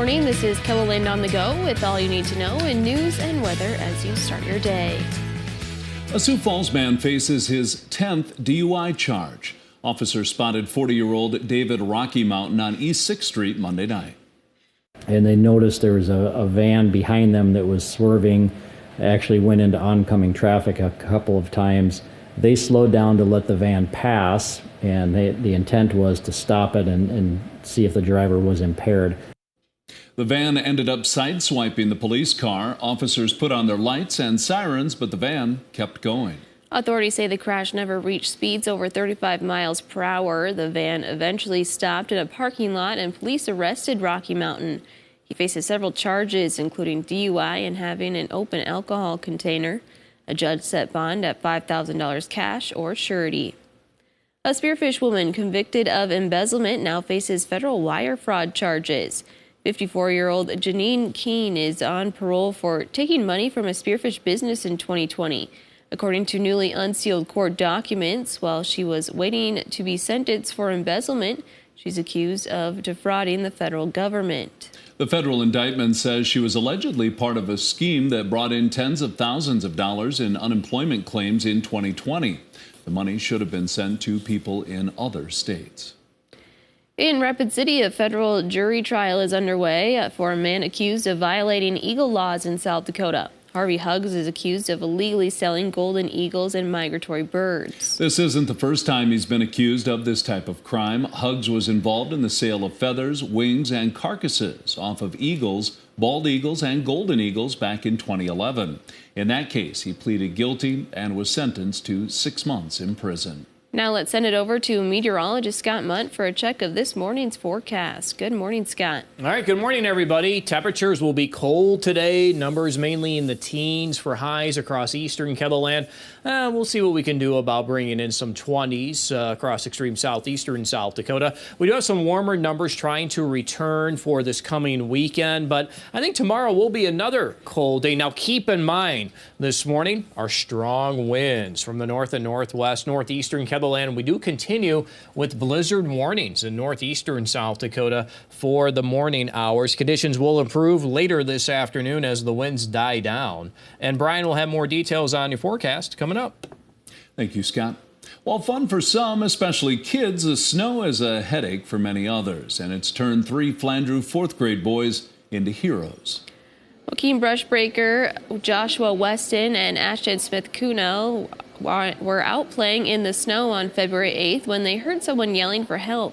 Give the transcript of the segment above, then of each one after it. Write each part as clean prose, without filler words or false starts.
morning. This is KELOLAND on the go with all you need to know in news and weather as you start your day. A Sioux Falls man faces his 10th DUI charge. Officers spotted 40-year-old David Rocky Mountain on East 6th Street Monday night. And they noticed there was a van behind them that was swerving, actually went into oncoming traffic a couple of times. They slowed down to let the van pass, and the intent was to stop it and see if the driver was impaired. The van ended up sideswiping the police car. Officers put on their lights and sirens, but the van kept going. Authorities say the crash never reached speeds over 35 miles per hour. The van eventually stopped in a parking lot and police arrested Rocky Mountain. He faces several charges, including DUI and having an open alcohol container. A judge set bond at $5,000 cash or surety. A Spearfish woman convicted of embezzlement now faces federal wire fraud charges. 54-year-old Janine Keene is on parole for taking money from a Spearfish business in 2020. According to newly unsealed court documents, while she was waiting to be sentenced for embezzlement, she's accused of defrauding the federal government. The federal indictment says she was allegedly part of a scheme that brought in tens of thousands of dollars in unemployment claims in 2020. The money should have been sent to people in other states. In Rapid City, a federal jury trial is underway for a man accused of violating eagle laws in South Dakota. Harvey Huggs is accused of illegally selling golden eagles and migratory birds. This isn't the first time he's been accused of this type of crime. Huggs was involved in the sale of feathers, wings, and carcasses off of eagles, bald eagles, and golden eagles back in 2011. In that case, he pleaded guilty and was sentenced to 6 months in prison. Now let's send it over to meteorologist Scott Munt for a check of this morning's forecast. Good morning, Scott. All right, good morning, everybody. Temperatures will be cold today. Numbers mainly in the teens for highs across eastern KELOLAND. We'll see what we can do about bringing in some 20s across extreme southeastern South Dakota. We do have some warmer numbers trying to return for this coming weekend, but I think tomorrow will be another cold day. Now, keep in mind, this morning are strong winds from the north and northwest, northeastern KELOLAND. We do continue with blizzard warnings in northeastern South Dakota for the morning hours. Conditions will improve later this afternoon as the winds die down. And Brian will have more details on your forecast coming up. Thank you, Scott. While fun for some, especially kids, the snow is a headache for many others, and it's turned 3 Flandreau 4th grade boys into heroes. Joaquin Brushbreaker, Joshua Weston, and Ashton Smith-Kuno were out playing in the snow on February 8th when they heard someone yelling for help.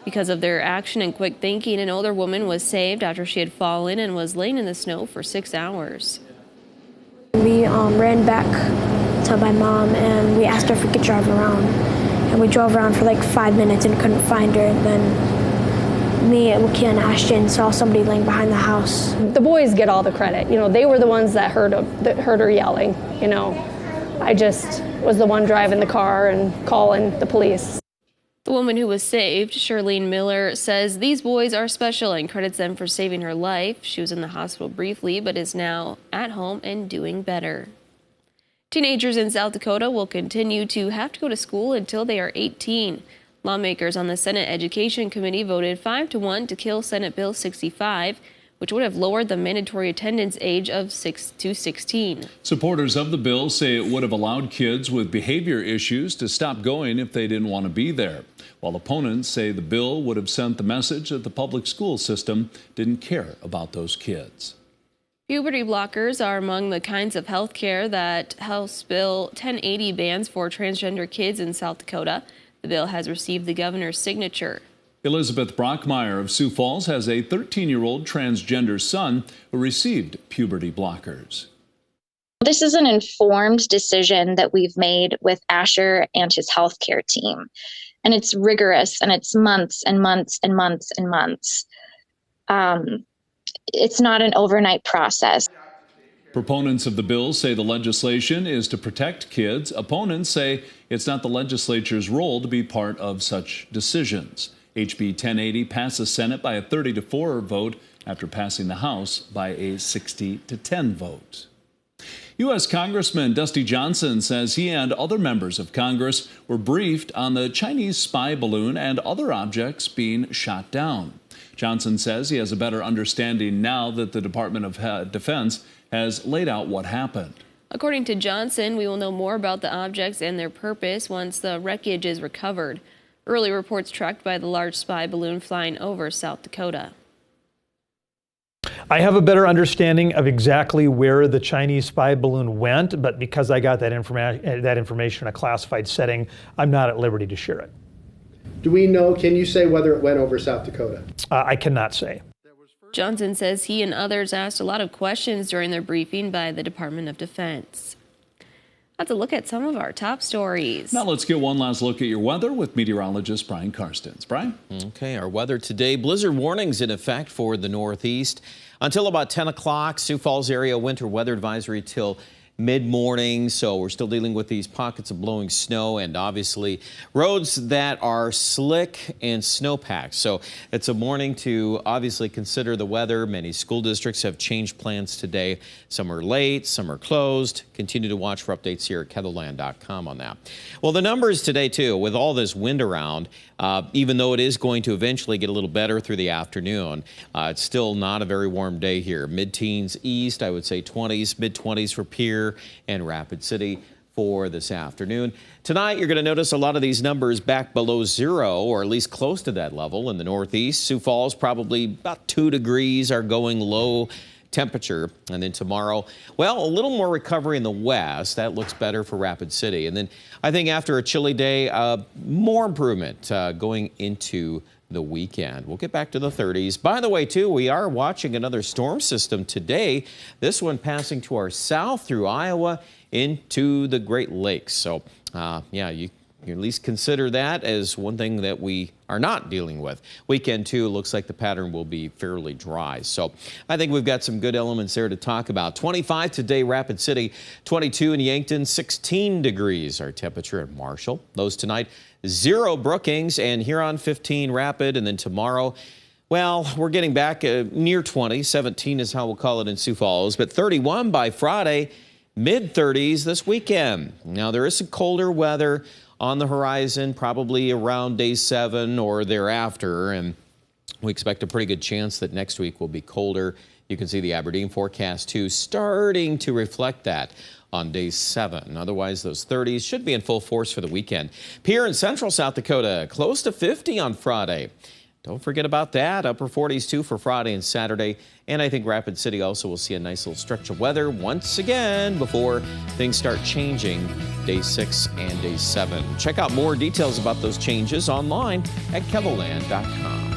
Because of their action and quick thinking, an older woman was saved after she had fallen and was laying in the snow for 6 hours. We ran back to my mom and we asked her if we could drive around. And we drove around for like 5 minutes and couldn't find her. And then me, Joaquin, and Ashton saw somebody laying behind the house. The boys get all the credit. You know, they were the ones that heard her yelling, you know. I just was the one driving the car and calling the police. The woman who was saved, Shirlene Miller, says these boys are special and credits them for saving her life. She was in the hospital briefly, but is now at home and doing better. Teenagers in South Dakota will continue to have to go to school until they are 18. Lawmakers on the Senate Education Committee voted 5-1 to kill Senate Bill 65, which would have lowered the mandatory attendance age of 6 to 16. Supporters of the bill say it would have allowed kids with behavior issues to stop going if they didn't want to be there, while opponents say the bill would have sent the message that the public school system didn't care about those kids. Puberty blockers are among the kinds of health care that House Bill 1080 bans for transgender kids in South Dakota. The bill has received the governor's signature. Elizabeth Brockmeyer of Sioux Falls has a 13-year-old transgender son who received puberty blockers. This is an informed decision that we've made with Asher and his healthcare team. And it's rigorous, and it's months and months and months and months. It's not an overnight process. Proponents of the bill say the legislation is to protect kids. Opponents say it's not the legislature's role to be part of such decisions. HB 1080 passed the Senate by a 30-4 vote after passing the House by a 60-10 vote. U.S. Congressman Dusty Johnson says he and other members of Congress were briefed on the Chinese spy balloon and other objects being shot down. Johnson says he has a better understanding now that the Department of Defense has laid out what happened. According to Johnson, we will know more about the objects and their purpose once the wreckage is recovered. Early reports tracked by the large spy balloon flying over South Dakota. I have a better understanding of exactly where the Chinese spy balloon went, but because I got that information in a classified setting, I'm not at liberty to share it. Do we know, can you say whether it went over South Dakota? I cannot say. Johnson says he and others asked a lot of questions during their briefing by the Department of Defense. Let's look at some of our top stories. Now let's get one last look at your weather with meteorologist Brian Karstens. Brian? Okay, our weather today. Blizzard warnings in effect for the Northeast until about 10 o'clock. Sioux Falls area winter weather advisory till mid-morning, so we're still dealing with these pockets of blowing snow and obviously roads that are slick and snowpacked. So it's a morning to obviously consider the weather. Many school districts have changed plans today. Some are late, some are closed. Continue to watch for updates here at KETHLAND.com on that. Well, the numbers today too, with all this wind around, even though it is going to eventually get a little better through the afternoon, it's still not a very warm day here. Mid-teens east, I would say 20s, mid-20s for Pierre and Rapid City for this afternoon. Tonight, you're going to notice a lot of these numbers back below zero, or at least close to that level in the Northeast. Sioux Falls, probably about 2 degrees are going low temperature. And then tomorrow, well, a little more recovery in the west. That looks better for Rapid City. And then I think after a chilly day, more improvement going into the weekend. We'll get back to the 30s. By the way, too, we are watching another storm system today. This one passing to our south through Iowa into the Great Lakes. So, yeah, you at least consider that as one thing that we are not dealing with. Weekend, too, looks like the pattern will be fairly dry. So I think we've got some good elements there to talk about. 25 today, Rapid City, 22 in Yankton, 16 degrees our temperature in Marshall. Those tonight, 0 Brookings, and Huron 15 Rapid. And then tomorrow, well, we're getting back near 20. 17 is how we'll call it in Sioux Falls, but 31 by Friday, mid-30s this weekend. Now, there is some colder weather on the horizon, probably around day 7 or thereafter, and we expect a pretty good chance that next week will be colder. You can see the Aberdeen forecast, too, starting to reflect that on day 7. Otherwise, those 30s should be in full force for the weekend. Pierre in central South Dakota, close to 50 on Friday. Don't forget about that. Upper 40s, too, for Friday and Saturday. And I think Rapid City also will see a nice little stretch of weather once again before things start changing day 6 and day 7. Check out more details about those changes online at KETHLAND.com.